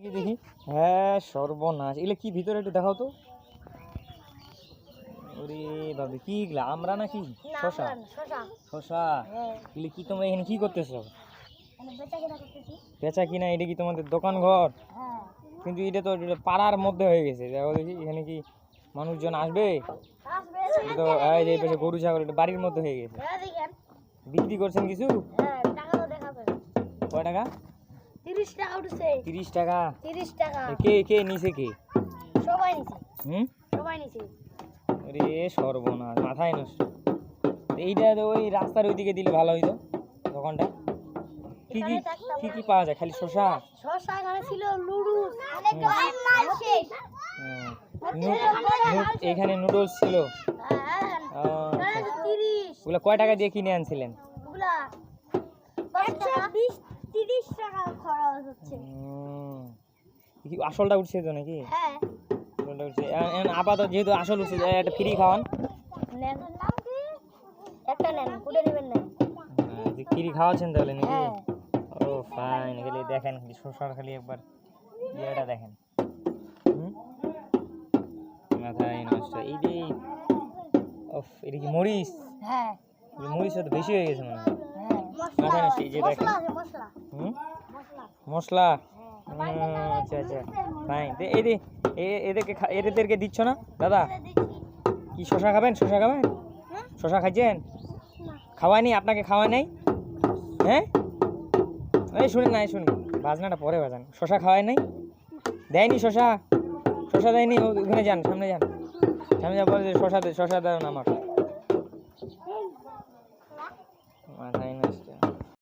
দেখি দেখি। হ্যাঁ সর্বনাশ, এগুলো কি ভিতরে একটু দেখাও তো। ওরে বাবা, কি এগুলা আমরা নাকি? শশা শশা। এগুলো কি তোমরা এখানে কি করতেছো? বেচা কিনা? এটা কি তোমাদের দোকান ঘর? কিন্তু এটা তো পাড়ার মধ্যে হয়ে গেছে। দেখো দেখি এখানে কি মানুষজন আসবে? এটা তো এই যে পাশে গরু ছাগল, এটা বাড়ির মধ্যে হয়ে গেছে। বিক্রি করছেন কিছু? কয় টাকা? 30 টাকা উঠছে। 30 টাকা? 30 টাকা। কে কে নিছে কে? সবাই নিছে। সবাই নিছে। আরে সর্বনাশ, মাথায় নষ্ট। এইটা তো ওই রাস্তার ওইদিকে দিলে ভালো হইতো দোকানটা। কি কি কি কি পাওয়া যায়? খালি শশা? শশা এখানে ছিল, নুডলস, অনেক মাল শেষ। এখানে নুডলস ছিল। হ্যাঁ 30। ওগুলা কয় টাকা দিয়ে কিনে আনছিলেন? ওগুলা 120 30 টাকা খরচ হচ্ছে। আসলটা উঠছে তো নাকি? হ্যাঁ আসলটা উঠছে। আপাতত যেহেতু আসল উঠছে, একটা ফ্রি খাওয়ান। নেন একটা নেন, কুড়ে নেবেন না। ফ্রি খাওয়াচ্ছেন তাহলে নাকি? হ্যাঁ। ও ফাইন। খালি দেখেন, খালি শসার খালি একবার ইয়েটা দেখেন। মাথায় নষ্ট। এই যে এটা কি মরিচ? হ্যাঁ মরিচটা তো বেশি হয়ে গেছে মনে হয়। মাথায় নষ্ট। এই যে দেখেন মশলা। আচ্ছা আচ্ছা ফাইন। এদেরকে দিচ্ছ না দাদা? কি শশা খাবেন? শশা খাবেন? শশা খাইছেন? খাওয়ায়নি আপনাকে? খাওয়ায় নাই? হ্যাঁ এই শুনেন না, শুনুন, বাজনাটা পরে বাজান। শশা খাওয়ায় নাই? দেয়নি শশা? শশা দেয়নি? ওখানে যান, সামনে যান, সামনে যা বলে শশা দেন আমার।